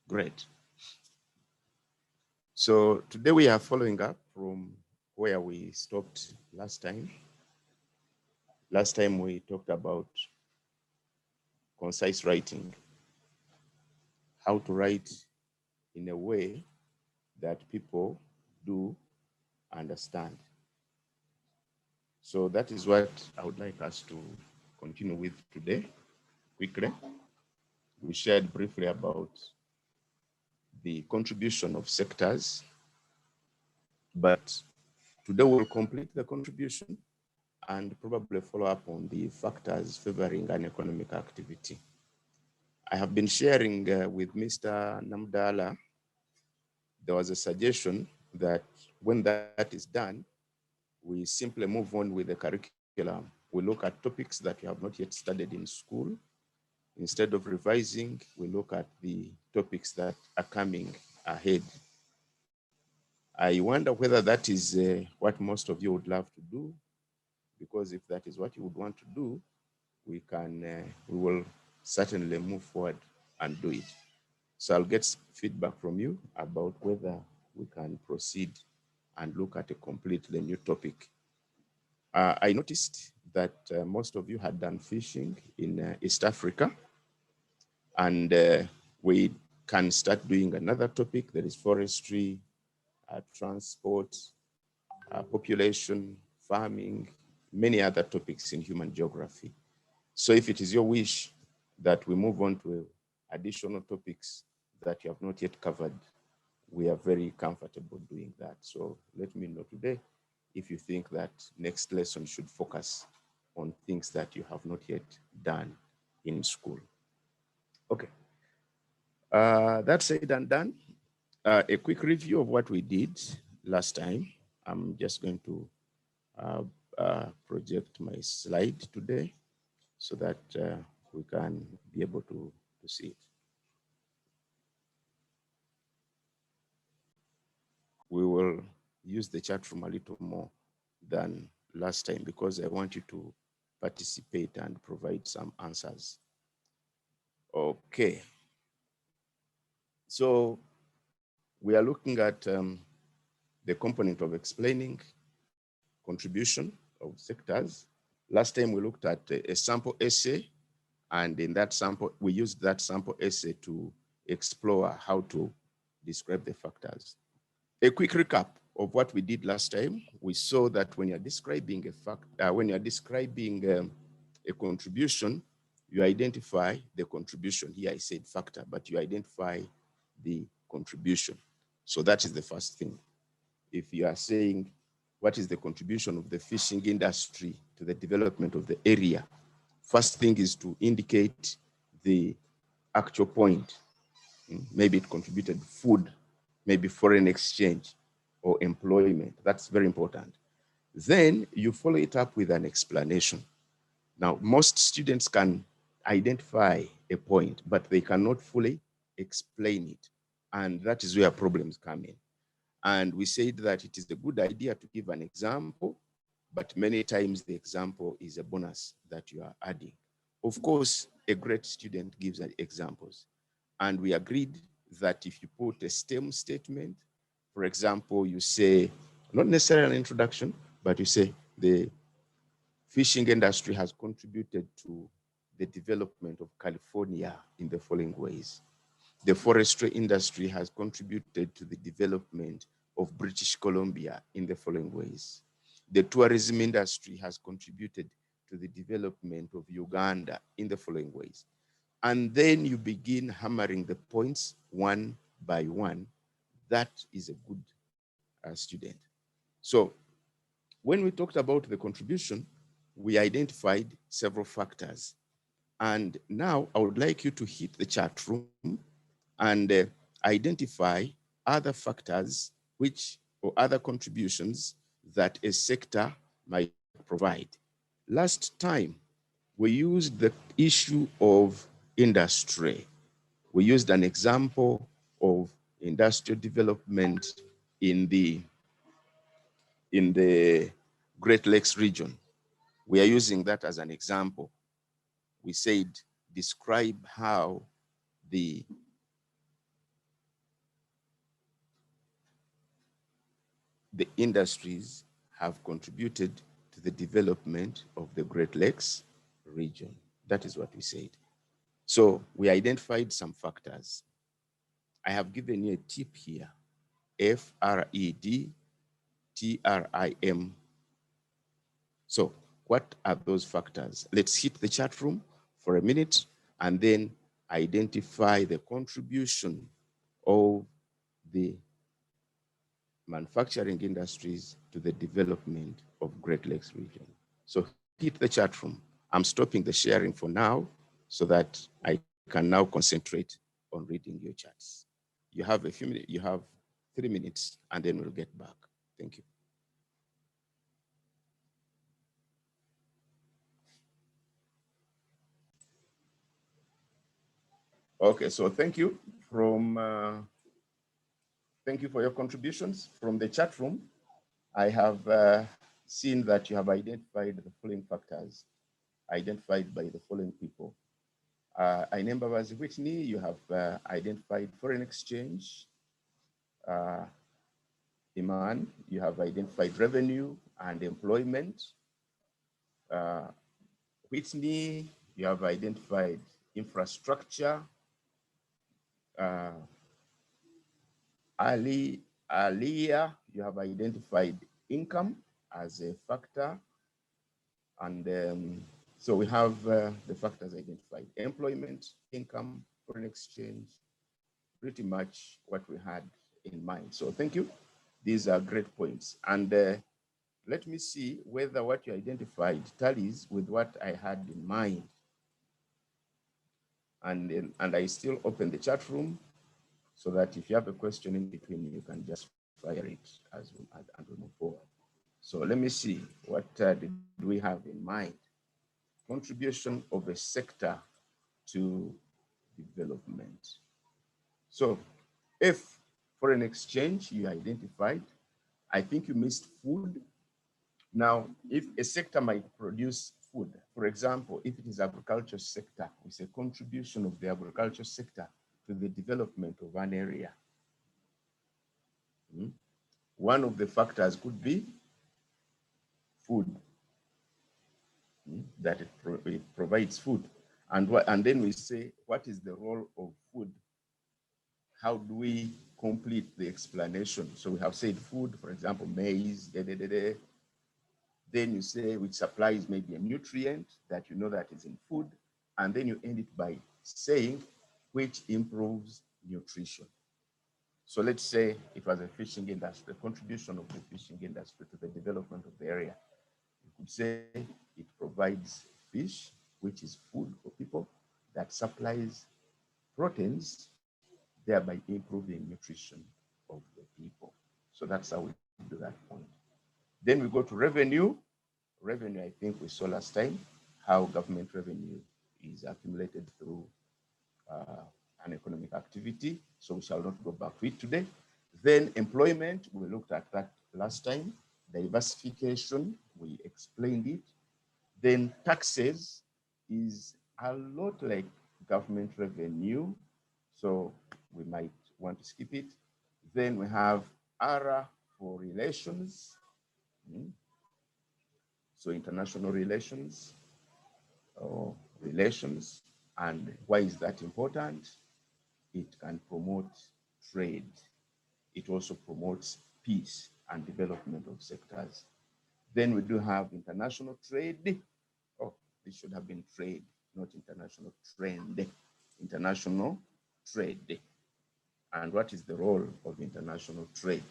Great. So today we are following up from where we stopped last time. Last time we talked about concise writing, how to write in a way that people do understand. So that is what I would like us to continue with today, quickly. We shared briefly about the contribution of sectors, but today we'll complete the contribution and probably follow up on the factors favoring an economic activity. I have been sharing with Mr. Namdala. There was a suggestion that when that is done, we simply move on with the curriculum. We look at topics that you have not yet studied in school. Instead of revising, we look at the topics that are coming ahead. I wonder whether that is what most of you would love to do, because if that is what you would want to do, we will certainly move forward and do it. So I'll get feedback from you about whether we can proceed and look at a completely new topic. I noticed that most of you had done fishing in East Africa, and we can start doing another topic. There is forestry, transport, population, farming, many other topics in human geography. So if it is your wish that we move on to additional topics that you have not yet covered, we are very comfortable doing that. So let me know today if you think that next lesson should focus on things that you have not yet done in school. Okay. That said and done, a quick review of what we did last time. I'm just going to project my slide today so that we can be able to see it. We will use the chat room a little more than last time because I want you to participate and provide some answers. Okay. So we are looking at the component of explaining contribution of sectors. Last time we looked at a sample essay, and in that sample, we used that sample essay to explore how to describe the factors. A quick recap of what we did last time. We saw that when you're describing a contribution, you identify the contribution. Here I said factor, but you identify the contribution. So that is the first thing. If you are saying, what is the contribution of the fishing industry to the development of the area? First thing is to indicate the actual point. Maybe it contributed food, maybe foreign exchange or employment. That's very important. Then you follow it up with an explanation. Now, most students can identify a point, but they cannot fully explain it. And that is where problems come in. And we said that it is a good idea to give an example, but many times the example is a bonus that you are adding. Of course, a great student gives examples. And we agreed that if you put a STEM statement, for example, you say, not necessarily an introduction, but you say the fishing industry has contributed to the development of California in the following ways. The forestry industry has contributed to the development of British Columbia in the following ways. The tourism industry has contributed to the development of Uganda in the following ways. And then you begin hammering the points one by one. That is a good student. So when we talked about the contribution, we identified several factors. And now I would like you to hit the chat room and identify other factors or other contributions that a sector might provide. Last time, we used the issue of industry. We used an example of industrial development in the Great Lakes region. We are using that as an example. We said, describe how the the industries have contributed to the development of the Great Lakes region. That is what we said. So we identified some factors. I have given you a tip here, FRED-TRIM. So what are those factors? Let's hit the chat room for a minute and then identify the contribution of the manufacturing industries to the development of Great Lakes region. So hit the chat room. I'm stopping the sharing for now so that I can now concentrate on reading your chats. You have a few minutes, you have 3 minutes, and then we'll get back. Thank you. Okay, so thank you thank you for your contributions from the chat room. I have seen that you have identified the following factors, identified by the following people. I remember as Whitney, you have identified foreign exchange. Iman, you have identified revenue and employment. Whitney, you have identified infrastructure. Aliyah, you have identified income as a factor. And so we have the factors identified: employment, income, foreign exchange, pretty much what we had in mind. So thank you. These are great points. And let me see whether what you identified tallies with what I had in mind. And I still open the chat room so that if you have a question in between, you can just fire it as we move forward. So let me see, what did we have in mind? Contribution of a sector to development. So if foreign exchange you identified, I think you missed food. Now, if a sector might produce food, for example, if it is agriculture sector, we say contribution of the agriculture sector to the development of an area. One of the factors could be food, that it provides food. And then we say, what is the role of food? How do we complete the explanation? So we have said food, for example, maize, Then you say which supplies maybe a nutrient that you know that is in food. And then you end it by saying which improves nutrition. So let's say it was a fishing industry, the contribution of the fishing industry to the development of the area. You could say it provides fish, which is food for people, that supplies proteins, thereby improving nutrition of the people. So that's how we do that point. Then we go to revenue. Revenue, I think we saw last time how government revenue is accumulated through an economic activity. So we shall not go back to it today. Then employment, we looked at that last time. Diversification, we explained it. Then taxes is a lot like government revenue, so we might want to skip it. Then we have R for relations. So international relations or relations. And why is that important? It can promote trade. It also promotes peace and development of sectors. Then we do have international trade. Oh, this should have been trade, not international trend. International trade. And what is the role of international trade?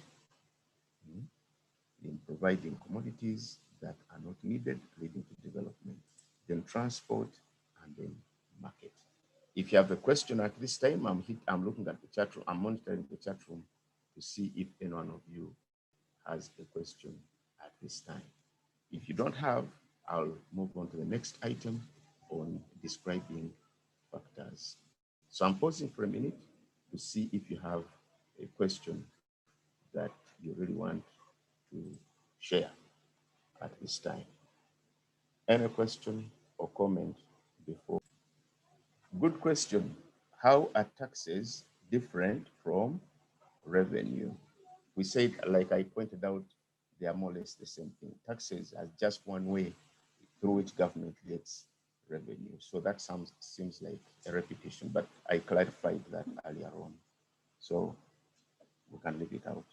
In providing commodities that are not needed, leading to development. Then transport, and then market. If you have a question at this time, I'm looking at the chat room, I'm monitoring the chat room to see if any one of you has a question at this time. If you don't have, I'll move on to the next item on describing factors. So I'm pausing for a minute to see if you have a question that you really want to share at this time. Any question or comment before? Good question. How are taxes different from revenue? We said, like I pointed out they are more or less the same thing. Taxes are just one way through which government gets revenue. So that seems like a repetition, but I clarified that earlier on. So we can leave it out.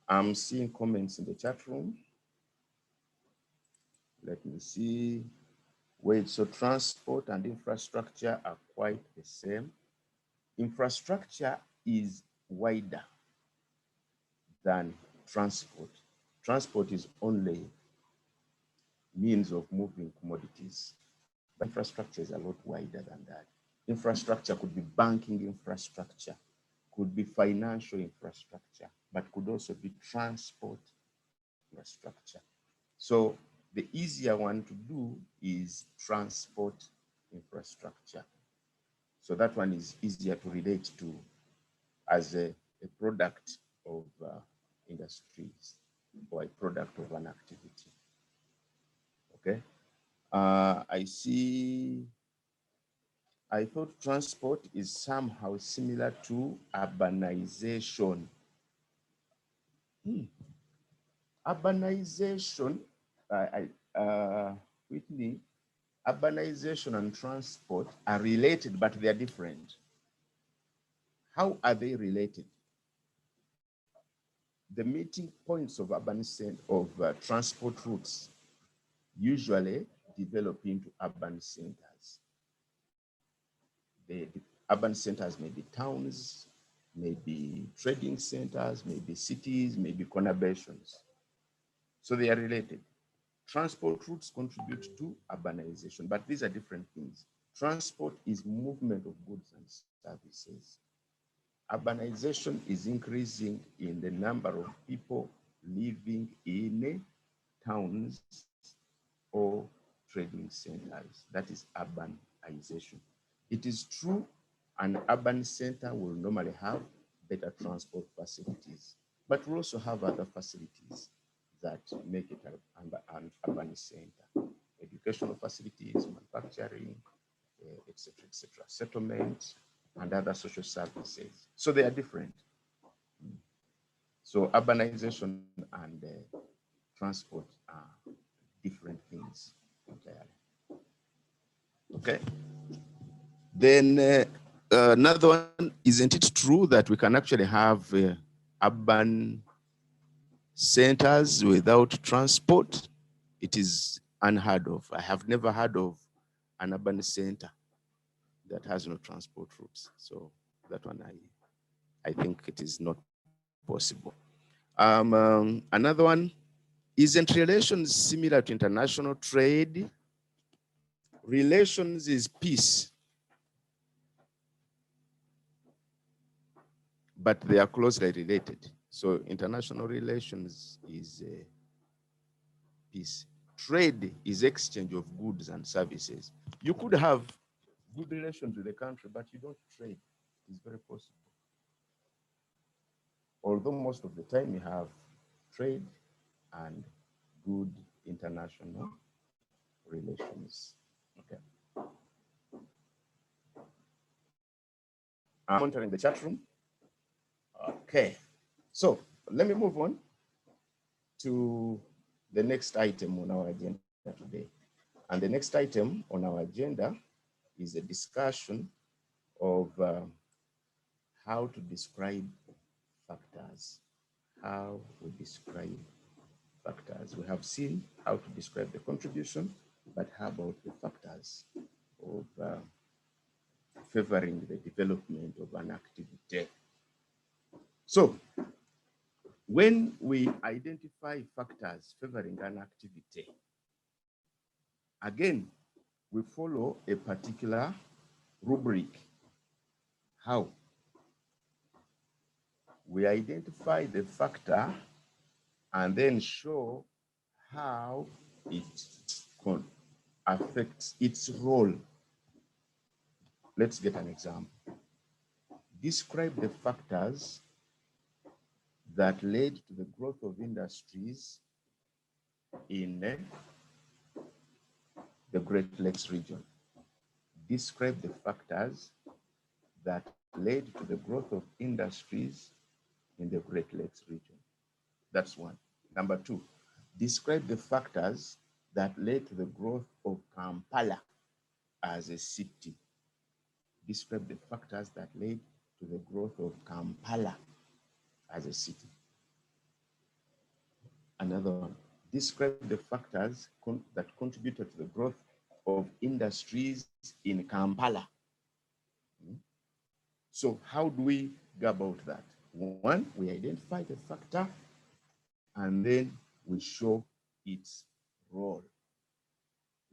I'm seeing comments in the chat room. Let me see. Wait, so transport and infrastructure are quite the same. Infrastructure is wider than transport. Transport is only means of moving commodities, but infrastructure is a lot wider than that. Infrastructure could be banking infrastructure, could be financial infrastructure, but could also be transport infrastructure. So the easier one to do is transport infrastructure. So that one is easier to relate to as a product of industries or a product of an activity. Okay. I see. I thought transport is somehow similar to urbanization. Urbanization, Whitney, urbanization and transport are related, but they are different. How are they related? The meeting points of transport routes usually develop into urban centers. The urban centers may be towns, maybe trading centers, maybe cities, maybe conurbations. So they are related. Transport routes contribute to urbanization, but these are different things. Transport is movement of goods and services. Urbanization is increasing in the number of people living in towns or trading centers. That is urbanization. It is true an urban center will normally have better transport facilities, but we also have other facilities that make it an urban center. Educational facilities, manufacturing, etc., settlement, and other social services. So they are different. So urbanization and transport are different things entirely. Okay. Then another one, isn't it true that we can actually have urban centers without transport? It is unheard of. I have never heard of an urban center that has no transport routes. So that one, I think it is not possible. Another one, isn't relations similar to international trade? Relations is peace, but they are closely related. So international relations is peace. Trade is exchange of goods and services. You could have good relations with the country, but you don't trade. It's very possible. Although most of the time you have trade and good international relations. Okay. I'm monitoring the chat room. Okay. So let me move on to the next item on our agenda today. And the next item on our agenda is a discussion of how to describe factors. How we describe factors. We have seen how to describe the contribution, but how about the factors of favoring the development of an activity? So when we identify factors favoring an activity, again, we follow a particular rubric. How? We identify the factor and then show how it affects its role. Let's get an example. Describe the factors that led to the growth of industries in the Great Lakes region. Describe the factors that led to the growth of industries in the Great Lakes region. That's one. Number 2, describe the factors that led to the growth of Kampala as a city. Describe the factors that led to the growth of Kampala as a city. Another one, describe the factors that contributed to the growth of industries in Kampala. So how do we go about that? One, we identify the factor and then we show its role.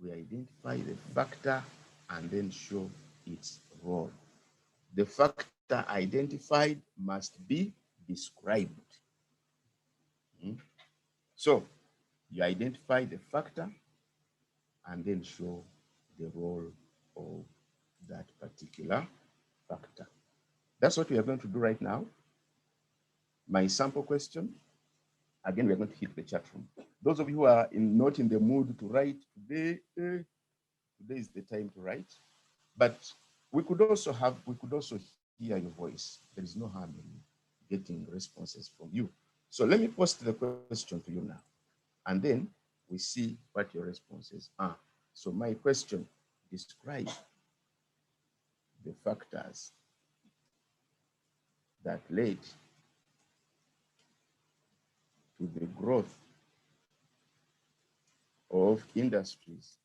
We identify the factor and then show its role. The factor identified must be described. So you identify the factor and then show the role of that particular factor. That's what we are going to do right now. My sample question, again, we're going to hit the chat room. Those of you who are not in the mood to write today, today is the time to write. But we could also hear your voice. There is no harm in getting responses from you. So let me post the question to you now, and then we see what your responses are. So my question, describe the factors that led to the growth of industries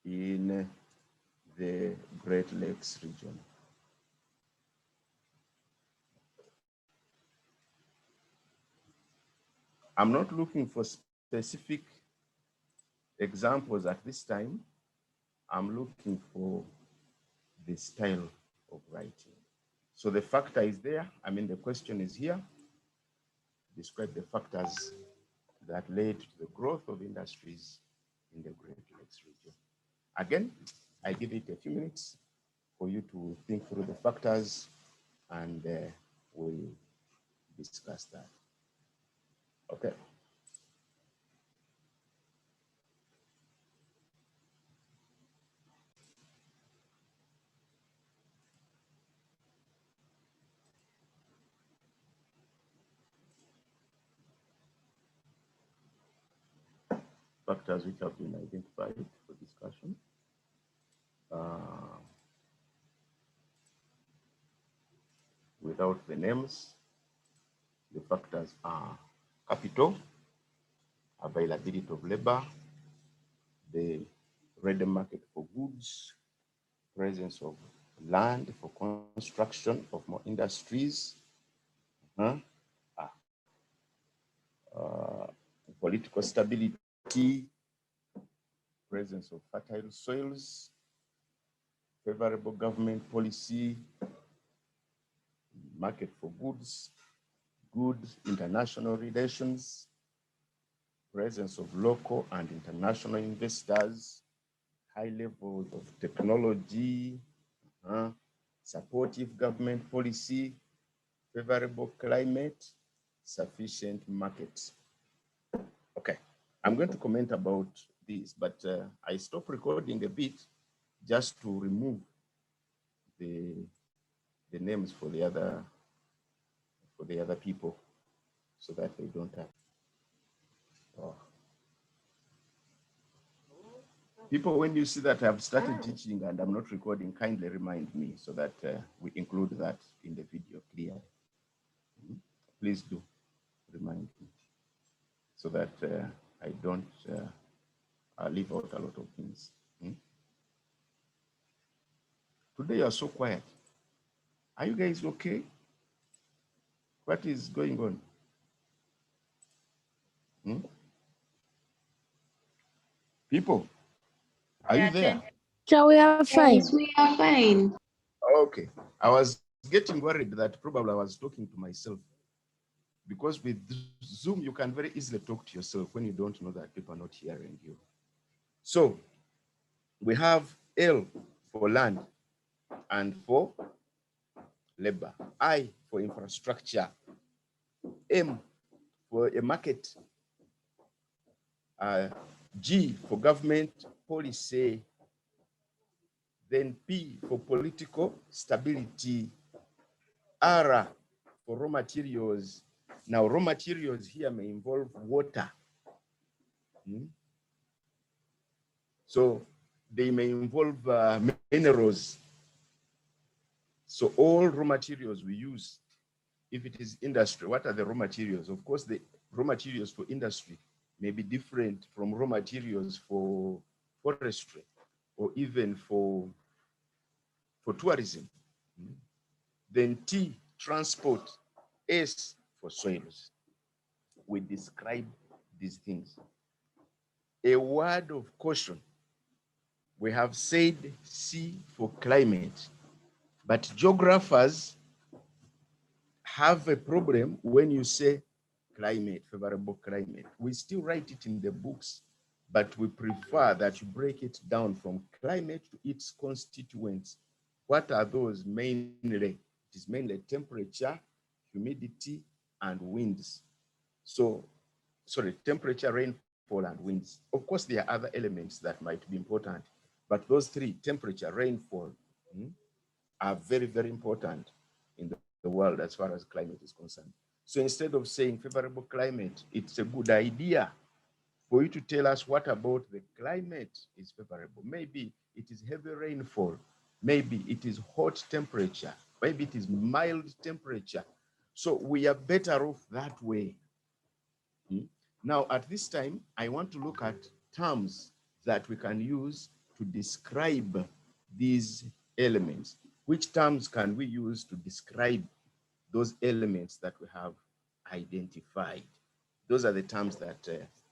in the Great Lakes region. I'm not looking for specific examples at this time. I'm looking for the style of writing. So the factor is there. I mean, the question is here. Describe the factors that led to the growth of industries in the Great Lakes region. Again, I give it a few minutes for you to think through the factors, and we'll discuss that. Okay. Factors which have been identified for discussion. Without the names, the factors are capital, availability of labor, the ready market for goods, presence of land for construction of more industries, political stability, presence of fertile soils, favorable government policy, market for goods, good international relations, presence of local and international investors, high levels of technology, supportive government policy, favorable climate, sufficient markets. Okay, I'm going to comment about this, but I stop recording a bit just to remove the names for the other people, so that they don't have. People, when you see that I've started teaching and I'm not recording, kindly remind me so that we include that in the video clearly. Please do remind me so that I don't leave out a lot of things. Today you are so quiet. Are you guys okay? What is going on? People, are you there? So we are fine. Yes, we are fine. Okay. I was getting worried that probably I was talking to myself, because with Zoom, you can very easily talk to yourself when you don't know that people are not hearing you. So we have L for land and for labor, I for infrastructure, M for a market, G for government policy, then P for political stability, R for raw materials. Now, raw materials here may involve water. So they may involve minerals. So all raw materials we use, if it is industry, what are the raw materials? Of course, the raw materials for industry may be different from raw materials for forestry or even for tourism. Then T, transport. S, for soils. We describe these things. A word of caution. We have said C for climate, but geographers have a problem when you say climate, favorable climate. We still write it in the books, but we prefer that you break it down from climate to its constituents. What are those mainly? It is mainly temperature, humidity, and winds. So, sorry, temperature, rainfall, and winds. Of course, there are other elements that might be important, but those three, temperature, rainfall, are very, very important in the world as far as climate is concerned. So instead of saying favorable climate, it's a good idea for you to tell us what about the climate is favorable. Maybe it is heavy rainfall. Maybe it is hot temperature. Maybe it is mild temperature. So we are better off that way. Now, at this time, I want to look at terms that we can use to describe these elements. Which terms can we use to describe those elements that we have identified? Those are the terms that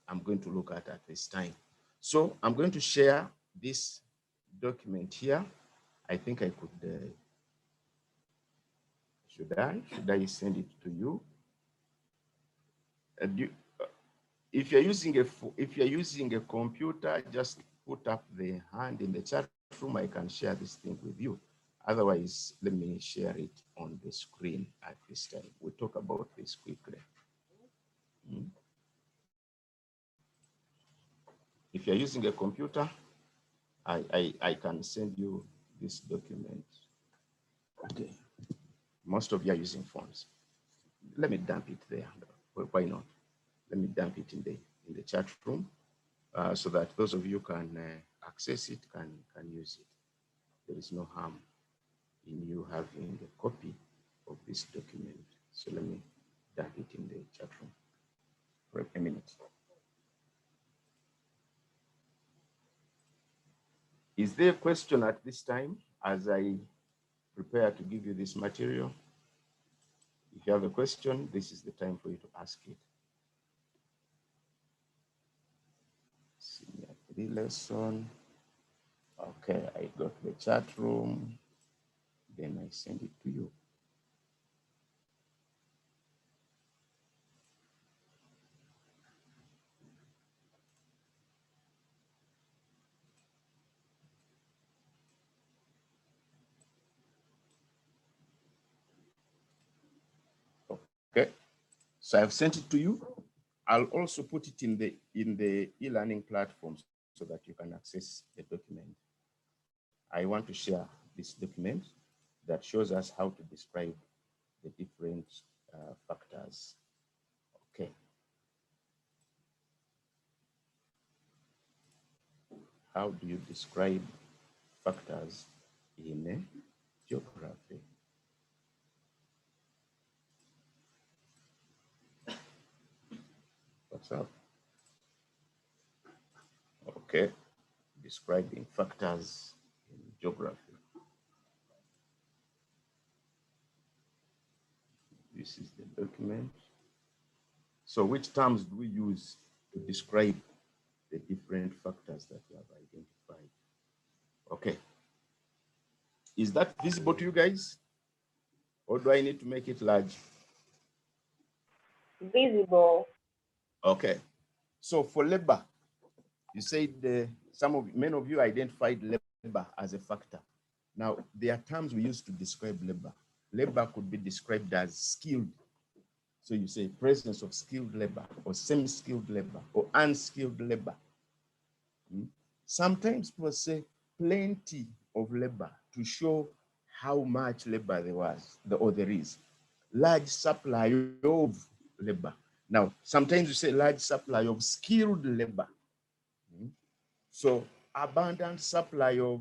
I'm going to look at this time. So I'm going to share this document here. I think I could, should I send it to you? If you're using a computer, just put up the hand in the chat room. I can share this thing with you. Otherwise, let me share it on the screen at this time. We'll talk about this quickly. If you're using a computer, I can send you this document. Okay. Most of you are using phones. Let me dump it there. Why not? Let me dump it in the chat room so that those of you can access it, can use it. There is no harm in you having a copy of this document. So let me dump it in the chat room for a minute. Is there a question at this time as I prepare to give you this material? If you have a question, this is the time for you to ask it. Senior 3 lesson. Okay, I got the chat room. Then I send it to you. Okay, so I've sent it to you. I'll also put it in the e-learning platforms so that you can access the document. I want to share this document that shows us how to describe the different factors. Okay. How do you describe factors in geography? What's up? Okay, describing factors in geography. This is the document. So which terms do we use to describe the different factors that we have identified? Okay. Is that visible to you guys? Or do I need to make it large? Visible. Okay. So for labor, you said many of you identified labor as a factor. Now, there are terms we use to describe labor. Labor could be described as skilled. So you say presence of skilled labor or semi-skilled labor or unskilled labor. Sometimes people say plenty of labor to show how much labor there was or there is. large supply of labor. Now, sometimes you say large supply of skilled labor. So abundant supply of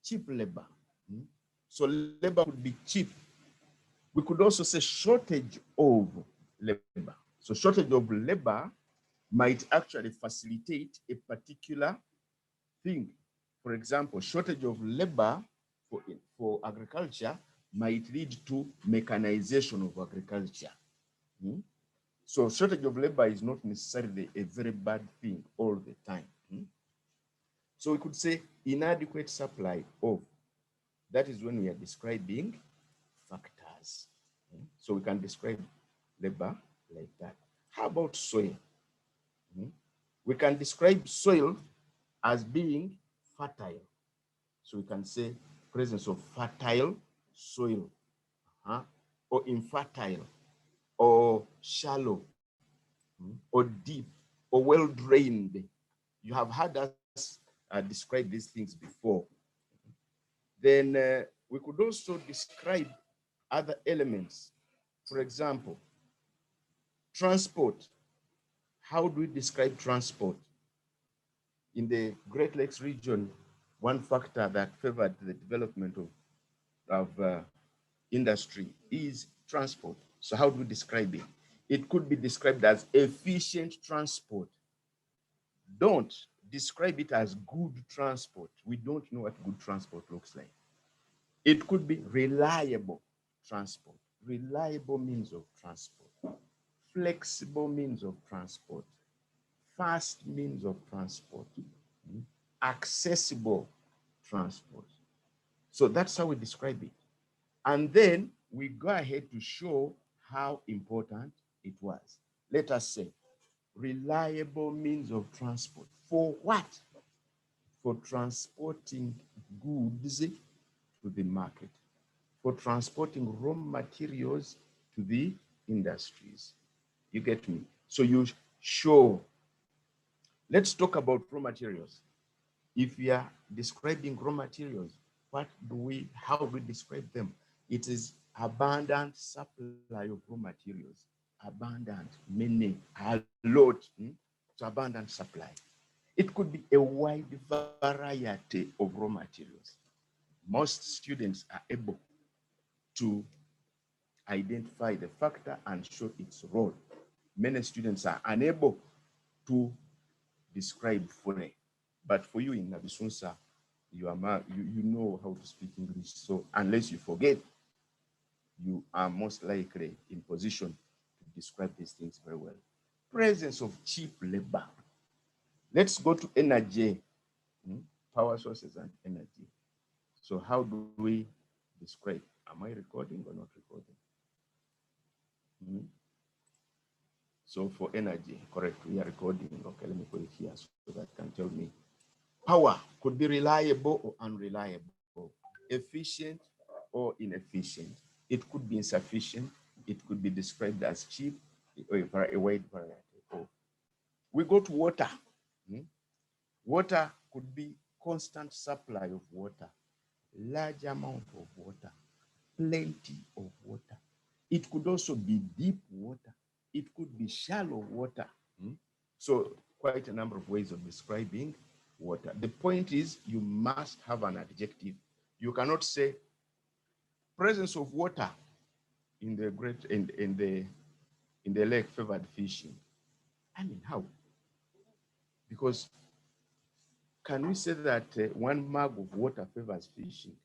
cheap labor. So labor could be cheap. We could also say shortage of labor. So shortage of labor might actually facilitate a particular thing. For example, shortage of labor for agriculture might lead to mechanization of agriculture. So shortage of labor is not necessarily a very bad thing all the time. So we could say inadequate supply of. That is when we are describing factors. So we can describe labor like that. How about soil? We can describe soil as being fertile. So we can say presence of fertile soil, or infertile, or shallow, or deep, or well-drained. You have heard us describe these things before. Then we could also describe other elements. For example, transport. How do we describe transport? In the Great Lakes region, one factor that favored the development of industry is transport. So how do we describe it? It could be described as efficient transport. Don't describe it as good transport. We don't know what good transport looks like. It could be reliable transport, reliable means of transport, flexible means of transport, fast means of transport, accessible transport. So that's how we describe it. And then we go ahead to show how important it was. Let us say, reliable means of transport. For what? For transporting goods to the market, for transporting raw materials to the industries. You get me? So you show. Let's talk about raw materials. If we are describing raw materials, how do we describe them? It is abundant supply of raw materials. Abundant, meaning a lot, to abundant supply. It could be a wide variety of raw materials. Most students are able to identify the factor and show its role. Many students are unable to describe fully. But for you in Nabisunsa, you know how to speak English. So unless you forget, you are most likely in position to describe these things very well. Presence of cheap labor. Let's go to energy, power sources and energy. So how do we describe? Am I recording or not recording? So for energy, correct, we are recording. Okay, let me put it here so that can tell me. Power could be reliable or unreliable, efficient or inefficient. It could be insufficient. It could be described as cheap or a wide variety. We go to water. Water could be constant supply of water, large amount of water, plenty of water. It could also be deep water. It could be shallow water. So quite a number of ways of describing water. The point is you must have an adjective. You cannot say presence of water in the lake favored fishing. I mean, how? Because can we say that 1 mug of water favors fishing?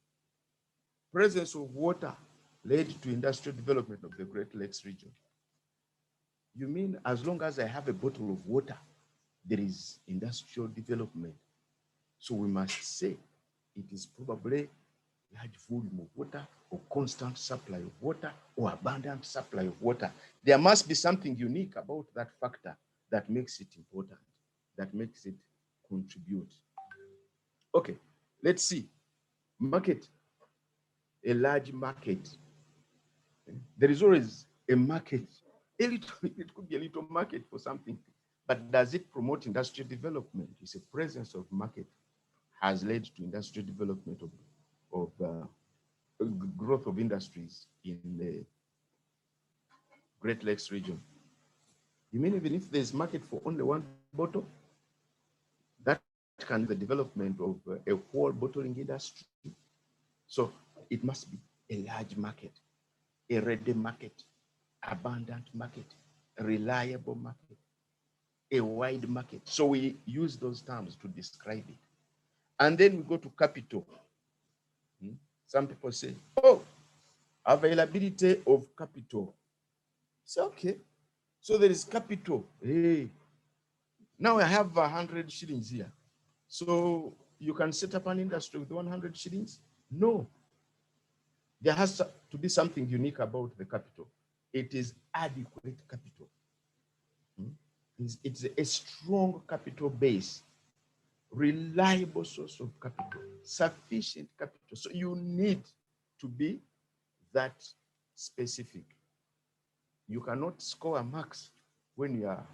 Presence of water led to industrial development of the Great Lakes region. You mean as long as I have a bottle of water, there is industrial development? So we must say it is probably large volume of water, or constant supply of water, or abundant supply of water. There must be something unique about that factor that makes it important, that makes it contribute. Okay, let's see. Market, a large market. There is always a market. It could be a little market for something, but does it promote industrial development? It's a presence of market has led to industrial development of growth of industries in the Great Lakes region. You mean even if there's market for only one bottle, that can be the development of a whole bottling industry. So it must be a large market, a ready market, abundant market, a reliable market, a wide market. So we use those terms to describe it. And then we go to capital. Some people say, oh, availability of capital. Say, okay, so there is capital. Hey, now I have 100 shillings here. So you can set up an industry with 100 shillings? No. There has to be something unique about the capital. It is adequate capital. It's a strong capital base, reliable source of capital, sufficient capital. So you need to be that specific. You cannot score a marks when you are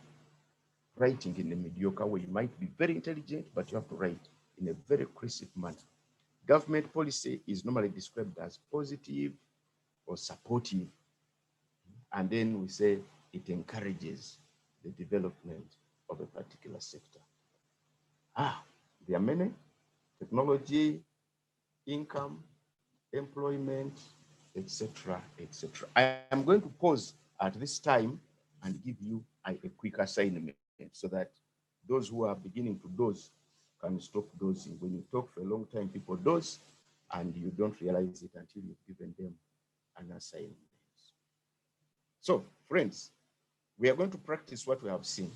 writing in a mediocre way. You might be very intelligent, but you have to write in a very crisp manner. Government policy is normally described as positive or supportive. And then we say it encourages the development of a particular sector. There are many: technology, income, employment, etc., etc. I am going to pause at this time and give you a quick assignment so that those who are beginning to doze can stop dozing. When you talk for a long time, people doze and you don't realize it until you've given them an assignment. So, friends, we are going to practice what we have seen,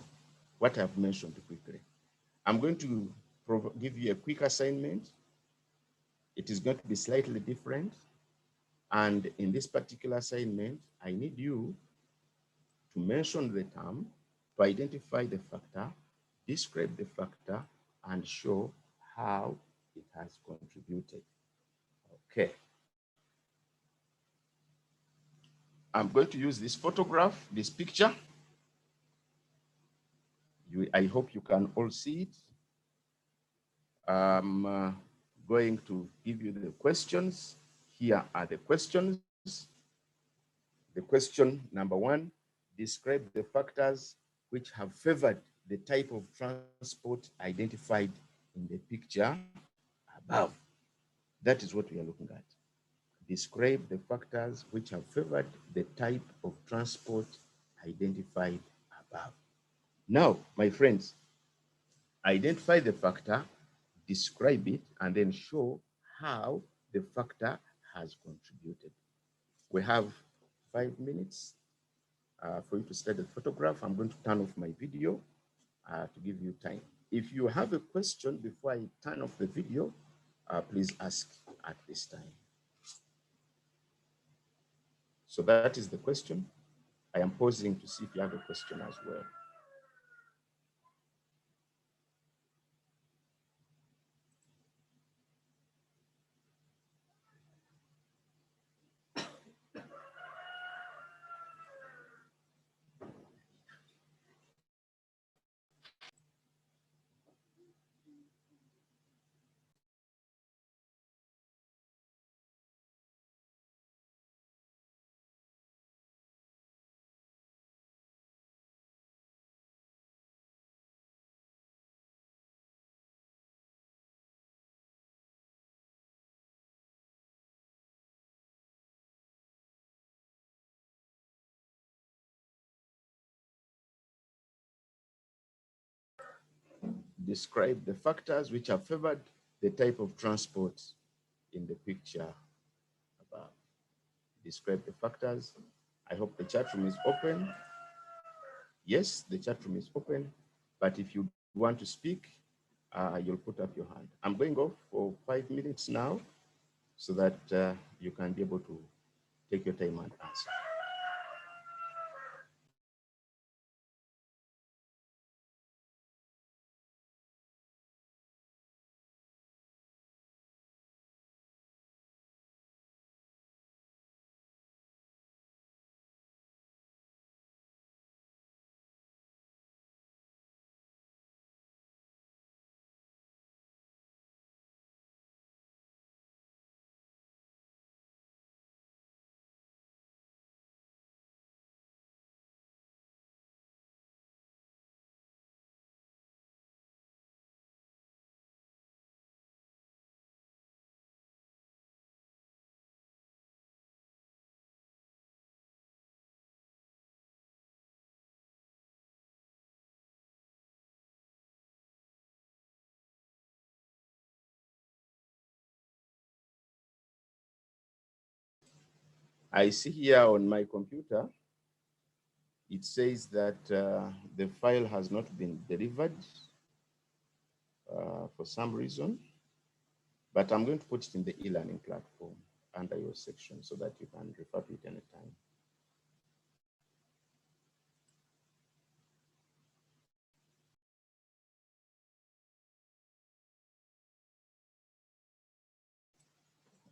what I have mentioned quickly. I'm going to give you a quick assignment. It is going to be slightly different. And in this particular assignment, I need you to mention the term, to identify the factor, describe the factor, and show how it has contributed. Okay. I'm going to use this photograph, this picture. I hope you can all see it. I'm going to give you the questions. Here are the questions. The question number 1, describe the factors which have favored the type of transport identified in the picture above. That is what we are looking at. Describe the factors which have favored the type of transport identified above. Now, my friends, identify the factor, describe it, and then show how the factor has contributed. We have 5 minutes for you to study the photograph. I'm going to turn off my video to give you time. If you have a question before I turn off the video, please ask at this time. So that is the question. I am pausing to see if you have a question as well. Describe the factors which have favored the type of transport in the picture above. Describe the factors. I hope the chat room is open. Yes, the chat room is open, but if you want to speak, you'll put up your hand. I'm going off for 5 minutes now so that you can be able to take your time and answer. I see here on my computer, it says that the file has not been delivered for some reason, but I'm going to put it in the e-learning platform under your section so that you can refer to it anytime.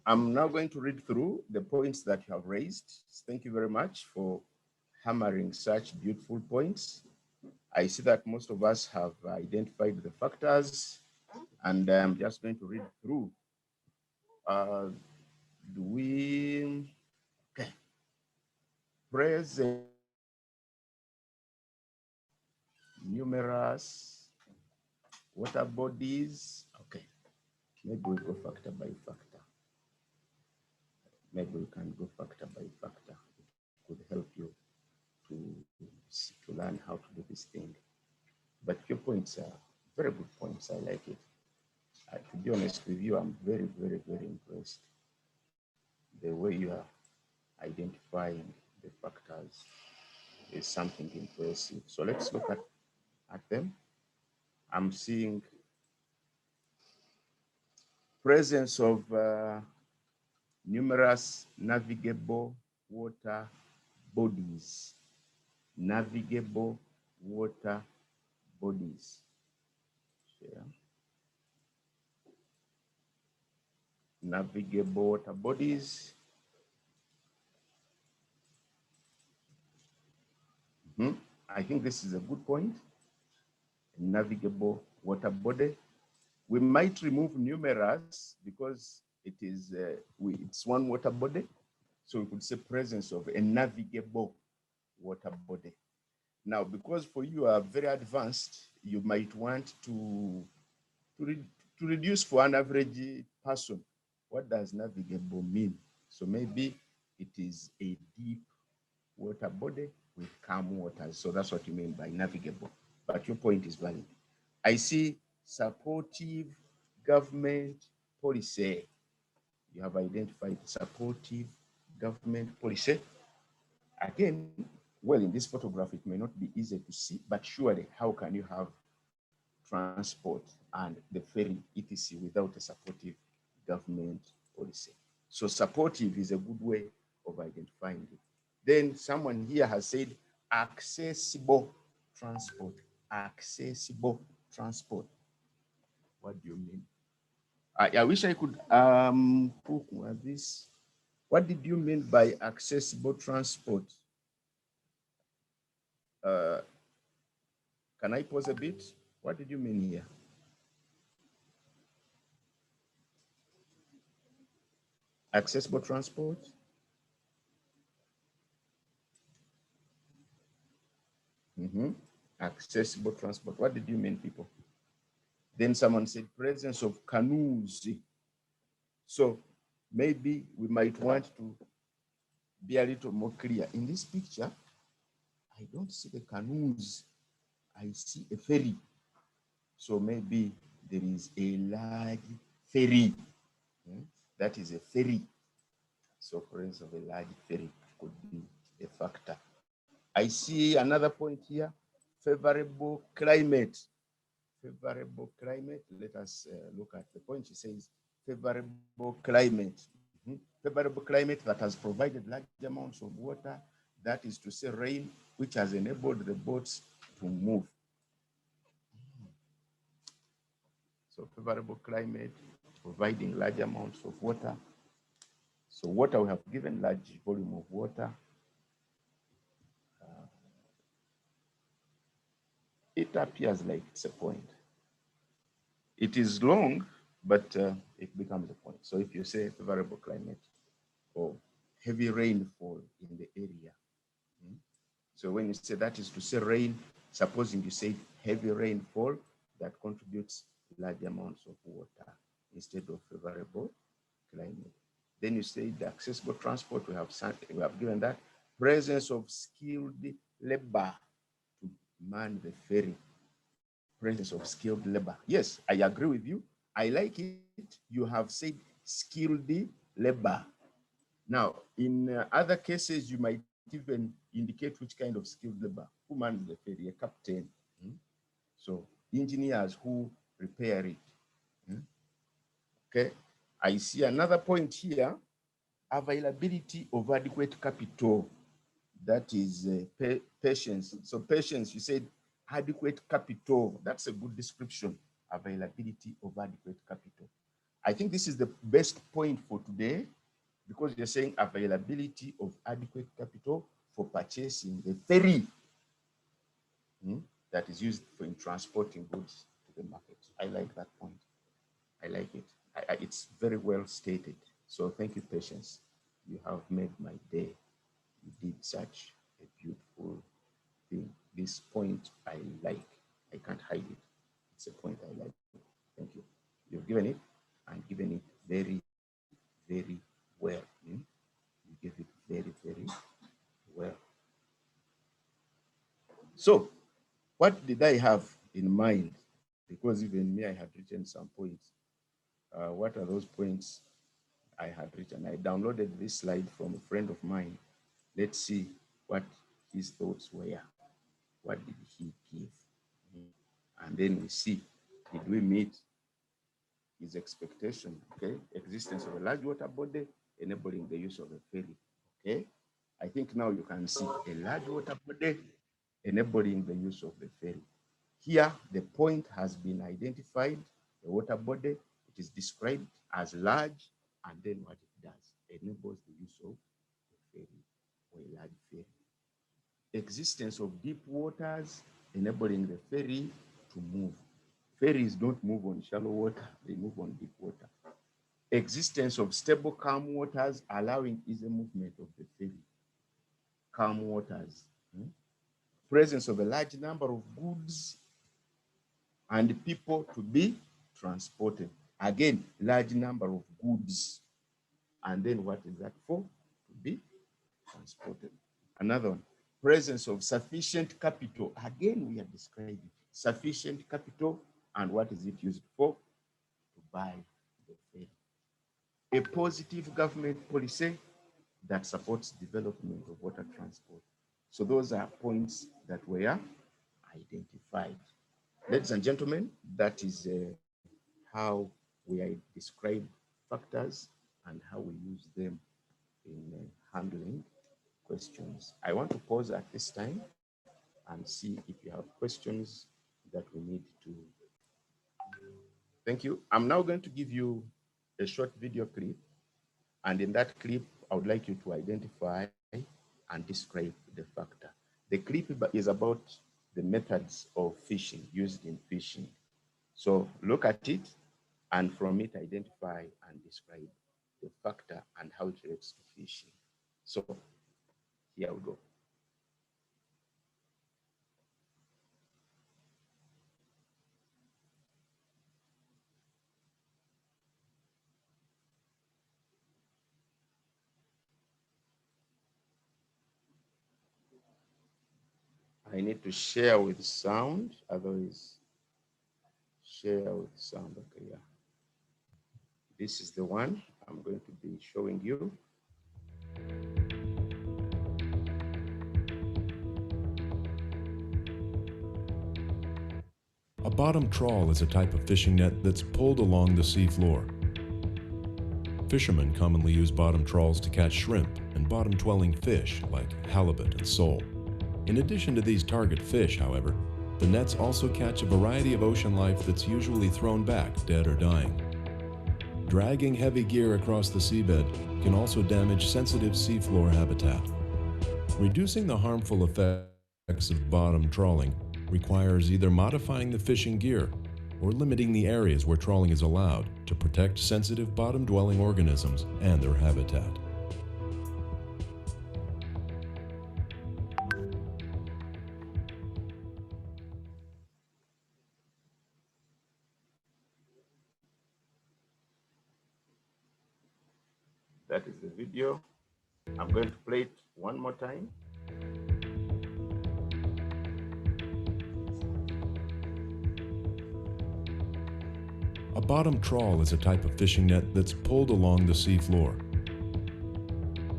I'm now going to read through the points that you have raised. Thank you very much for hammering such beautiful points. I see that most of us have identified the factors, and I'm just going to read through. Okay. Present numerous water bodies. Okay. Maybe we go factor by factor. Maybe we can go factor by factor. It could help you to learn how to do this thing. But your points are very good points. I like it. To be honest with you, I'm very, very, very impressed. The way you are identifying the factors is something impressive. So let's look at them. I'm seeing presence of numerous navigable water bodies. Navigable water bodies. Yeah. Navigable water bodies. I think this is a good point. Navigable water body. We might remove numerous because it is it's one water body. So we could say presence of a navigable water body. Now, because for you are very advanced, you might want to reduce for an average person. What does navigable mean? So maybe it is a deep water body with calm waters. So that's what you mean by navigable. But your point is valid. I see supportive government policy. You have identified supportive government policy. Again, well, in this photograph, it may not be easy to see, but surely, how can you have transport and the ferry, etc., without a supportive government policy? So supportive is a good way of identifying it. Then someone here has said accessible transport. Accessible transport. What do you mean? I wish I could put this. What did you mean by accessible transport? Can I pause a bit? What did you mean here? Accessible transport? Accessible transport. What did you mean, people? Then someone said presence of canoes. So maybe we might want to be a little more clear. In this picture, I don't see the canoes. I see a ferry. So maybe there is a large ferry. That is a ferry. So presence of a large ferry could be a factor. I see another point here, favorable climate. Favorable climate. Let us look at the point. She says favorable climate. Favorable climate that has provided large amounts of water, that is to say rain, which has enabled the boats to move. So favorable climate, providing large amounts of water. So water, we have given large volume of water. It appears like it's a point. It is long, but it becomes a point. So if you say favorable climate or heavy rainfall in the area. So when you say that is to say rain, supposing you say heavy rainfall that contributes large amounts of water instead of favorable climate. Then you say the accessible transport, we have given that. Presence of skilled labor to man the ferry. Presence of skilled labor. Yes, I agree with you. I like it. You have said skilled labor. Now, in other cases, you might even indicate which kind of skilled labor, who mans the ferry, a captain. So engineers who repair it. Okay, I see another point here, availability of adequate capital. That is patience. So patience, you said adequate capital. That's a good description, availability of adequate capital. I think this is the best point for today, because you're saying availability of adequate capital for purchasing the ferry that is used for transporting goods to the market. I like that point. I like it. It's very well stated. So thank you, Patience. You have made my day. You did such a beautiful thing. This point I like. I can't hide it. It's a point I like. Thank you. You've given it and given it very, very well. You gave it very, very well. So what did I have in mind? Because even me, I had written some points. What are those points I had written? I downloaded this slide from a friend of mine. Let's see what his thoughts were. What did he give? And then we see, did we meet his expectation? Okay, existence of a large water body enabling the use of a ferry. Okay, I think now you can see a large water body enabling the use of the ferry. Here, the point has been identified, the water body. It is described as large, and then what it does, enables the use of a ferry or a large ferry. Existence of deep waters, enabling the ferry to move. Ferries don't move on shallow water, they move on deep water. Existence of stable calm waters, allowing easy movement of the ferry. Calm waters. Presence of a large number of goods and people to be transported. Again, large number of goods. And then what is that for? To be transported. Another one, presence of sufficient capital. Again, we are describing sufficient capital, and what is it used for? To buy the ferry. A positive government policy that supports development of water transport. So those are points that were identified. Ladies and gentlemen, that is how we describe factors and how we use them in handling questions. I want to pause at this time and see if you have questions that we need to. Thank you. I'm now going to give you a short video clip, and in that clip, I would like you to identify and describe the factor. The clip is about the methods of fishing used in fishing. So look at it, and from it, identify and describe the factor and how it relates to fishing. So here we go. I need to share with sound, otherwise share with sound. Okay, yeah. This is the one I'm going to be showing you. A bottom trawl is a type of fishing net that's pulled along the seafloor. Fishermen commonly use bottom trawls to catch shrimp and bottom-dwelling fish like halibut and sole. In addition to these target fish, however, the nets also catch a variety of ocean life that's usually thrown back dead or dying. Dragging heavy gear across the seabed can also damage sensitive seafloor habitat. Reducing the harmful effects of bottom trawling requires either modifying the fishing gear or limiting the areas where trawling is allowed to protect sensitive bottom-dwelling organisms and their habitat. That is the video. I'm going to play it one more time. A bottom trawl is a type of fishing net that's pulled along the seafloor.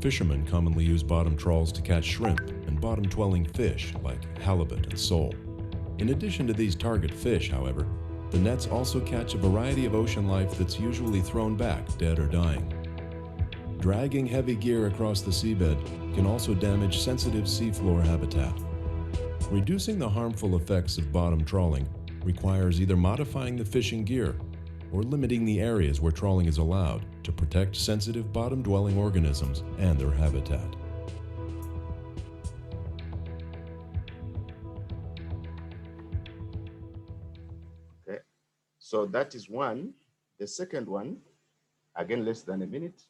Fishermen commonly use bottom trawls to catch shrimp and bottom-dwelling fish like halibut and sole. In addition to these target fish, however, the nets also catch a variety of ocean life that's usually thrown back, dead or dying. Dragging heavy gear across the seabed can also damage sensitive seafloor habitat. Reducing the harmful effects of bottom trawling requires either modifying the fishing gear or limiting the areas where trawling is allowed to protect sensitive bottom-dwelling organisms and their habitat. Okay, so that is one. The second one, again, less than a minute,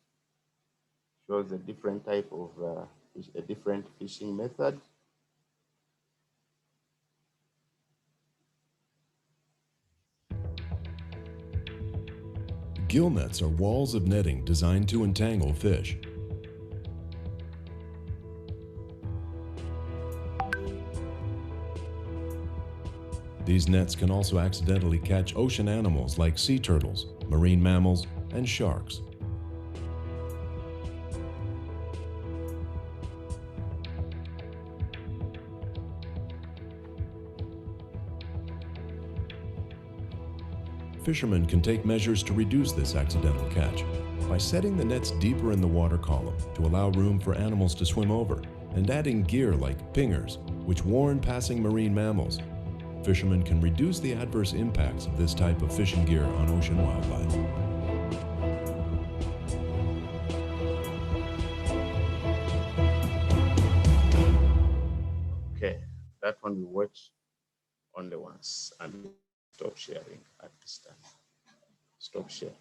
shows a different type of, a different fishing method. Gill nets are walls of netting designed to entangle fish. These nets can also accidentally catch ocean animals like sea turtles, marine mammals, and sharks. Fishermen can take measures to reduce this accidental catch by setting the nets deeper in the water column to allow room for animals to swim over, and adding gear like pingers, which warn passing marine mammals. Fishermen can reduce the adverse impacts of this type of fishing gear on ocean wildlife. Okay, that one we watch only once and stop sharing at this time. Stop sharing.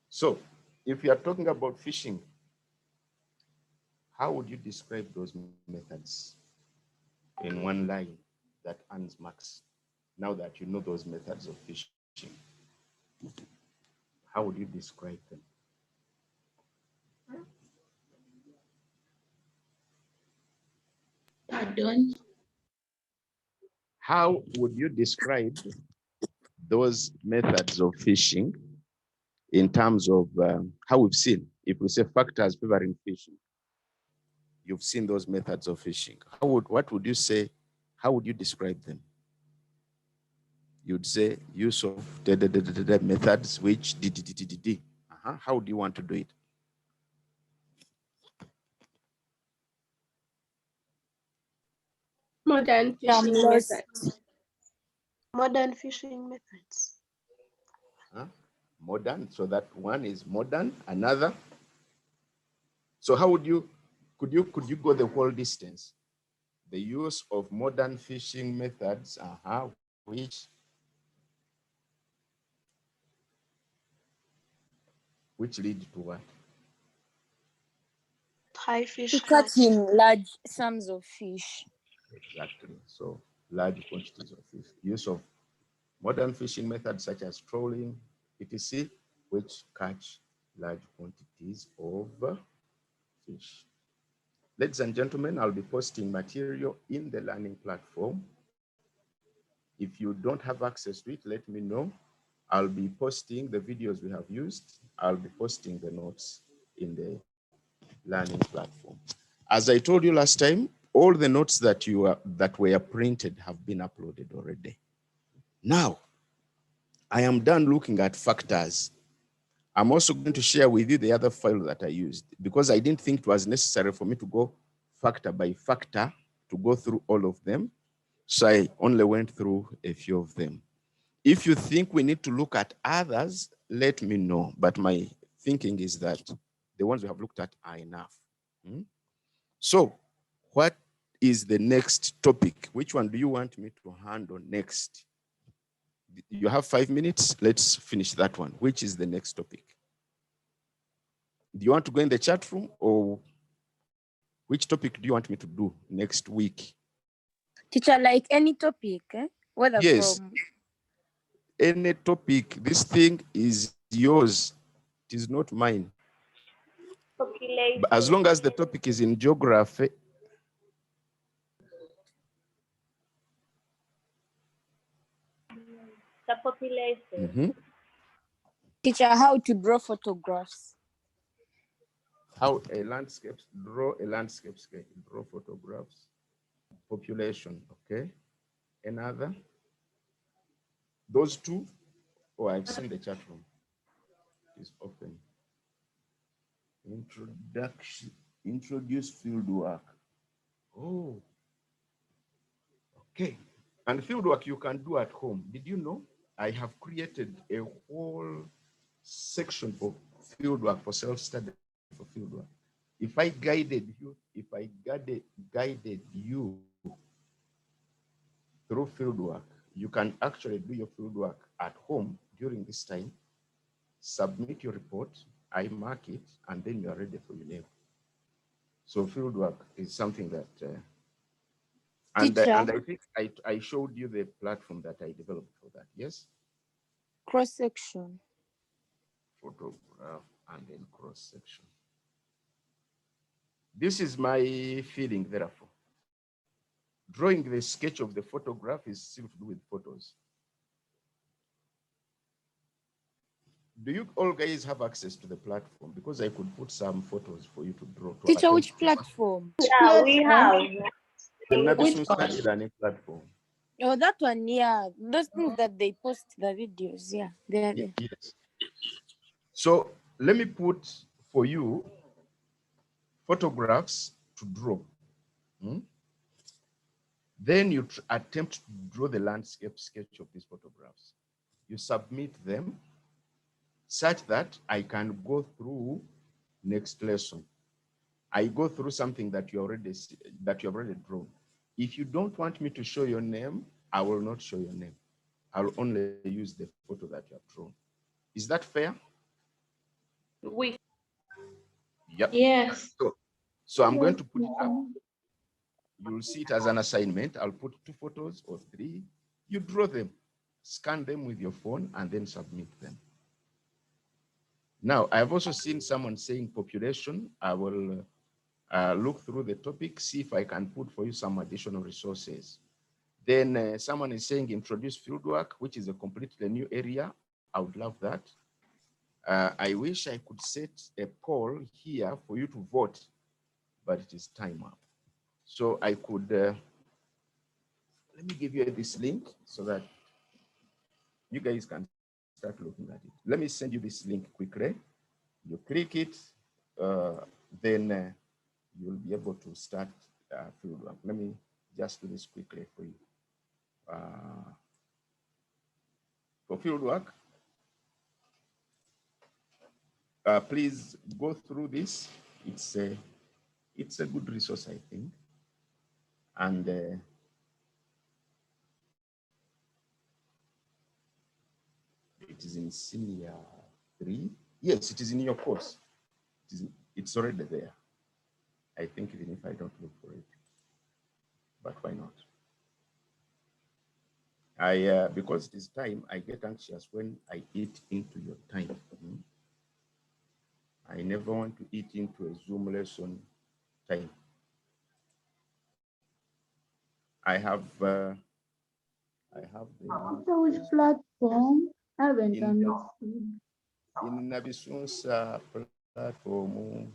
So, if you are talking about fishing, how would you describe those methods in one line that earns marks? Now that you know those methods of fishing, how would you describe them? Pardon? How would you describe those methods of fishing in terms of how we've seen? If we say factors favoring fishing, you've seen those methods of fishing. What would you say? How would you describe them? You'd say use of the methods which d. How do you want to do it? Modern fishing methods. Modern fishing methods. Modern, so that one is modern, another. So how would you, could you go the whole distance? The use of modern fishing methods, which lead to what? High fish To catch. catching large sums of fish. Exactly. So large quantities of fish. Use of modern fishing methods such as trawling, etc., which catch large quantities of fish. Ladies and gentlemen, I'll be posting material in the learning platform. If you don't have access to it, let me know. I'll be posting the videos we have used. I'll be posting the notes in the learning platform. As I told you last time, all the notes that were printed have been uploaded already. Now, I am done looking at factors. I'm also going to share with you the other file that I used because I didn't think it was necessary for me to go factor by factor to go through all of them. So I only went through a few of them. If you think we need to look at others, let me know. But my thinking is that the ones we have looked at are enough. So what is the next topic? Which one do you want me to handle next? You have 5 minutes. Let's finish that one. Which is the next topic? Do you want to go in the chat room, or which topic do you want me to do next week? Teacher, like any topic, whether yes, from any topic. This thing is yours. It is not mine. Population. But as long as the topic is in geography. The population. Teacher, how to draw photographs. how a landscape, draw a landscape scale, draw photographs, population, okay? Another? Those two, oh, I've seen the chat room. It is open. Introduce field work. Oh, okay. And field work you can do at home. Did you know? I have created a whole section for field work, for self-study for field work. If I guided you through field work, you can actually do your field work at home during this time, submit your report, I mark it, and then you are ready for your level. So field work is something that, and I think I showed you the platform that I developed for that, yes? Cross-section. Photograph and then cross-section. This is my feeling, therefore. Drawing the sketch of the photograph is still to do with photos. Do you all guys have access to the platform? Because I could put some photos for you to draw. Teacher, which platform? Yeah, we have. The Navisun Study Learning platform. Oh, that one, yeah. Those things that they post the videos, yeah. They are there. Yes. So let me put for you photographs to draw. Then you attempt to draw the landscape sketch of these photographs. You submit them such that I can go through next lesson. I go through something that you already drawn. If you don't want me to show your name, I will not show your name. I'll only use the photo that you have drawn. Is that fair? Yep. Yes. So I'm going to put it up. You'll see it as an assignment. I'll put 2 photos or 3. You draw them, scan them with your phone, and then submit them. Now, I've also seen someone saying population. I will look through the topic, see if I can put for you some additional resources. Then someone is saying introduce fieldwork, which is a completely new area. I would love that. I wish I could set a poll here for you to vote, but it is time up. So I could, let me give you this link so that you guys can start looking at it. Let me send you this link quickly. You click it, then you'll be able to start fieldwork. Let me just do this quickly for you. For fieldwork, please go through this. It's a good resource, I think. And it is in senior 3. Yes, it is in your course. It's already there. I think even if I don't look for it, but why not? Because it is time, I get anxious when I eat into your time. I never want to eat into a Zoom lesson time. I have the Which platform? I haven't understood. in Navisun's platform,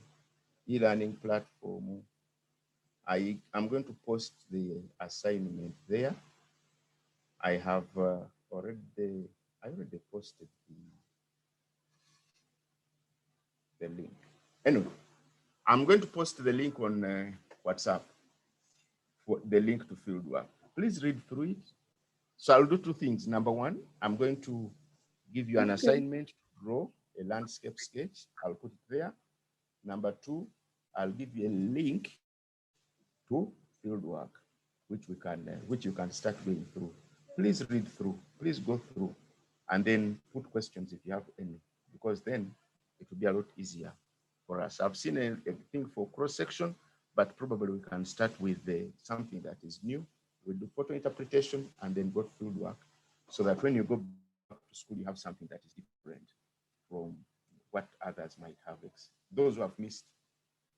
e-learning platform. I'm going to post the assignment there. I have already posted the link. Anyway, I'm going to post the link on WhatsApp for the link to fieldwork. Please read through it. So I'll do 2 things. Number 1, I'm going to give you an assignment to draw a landscape sketch. I'll put it there. Number 2, I'll give you a link to fieldwork, which you can start going through. Please read through. Please go through, and then put questions if you have any, because then it will be a lot easier for us. I've seen a thing for cross-section, but probably we can start with something that is new. We'll do photo interpretation and then go to fieldwork, so that when you go back to school, you have something that is different from what others might have. Those who have missed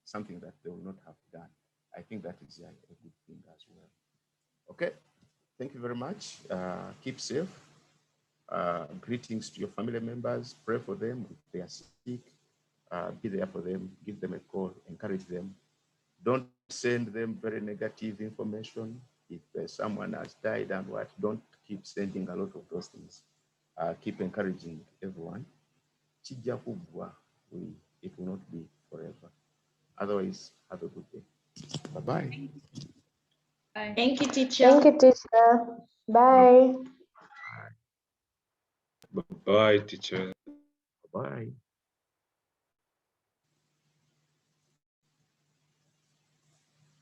something that they will not have done. I think that is a good thing as well. Okay, thank you very much. Keep safe. Greetings to your family members. Pray for them if they are sick. Be there for them, give them a call, encourage them. Don't send them very negative information. If someone has died and what, don't keep sending a lot of those things. Keep encouraging everyone. It will not be forever. Otherwise, have a good day. Bye-bye. Thank you, teacher. Thank you, teacher. Bye. Bye, teacher.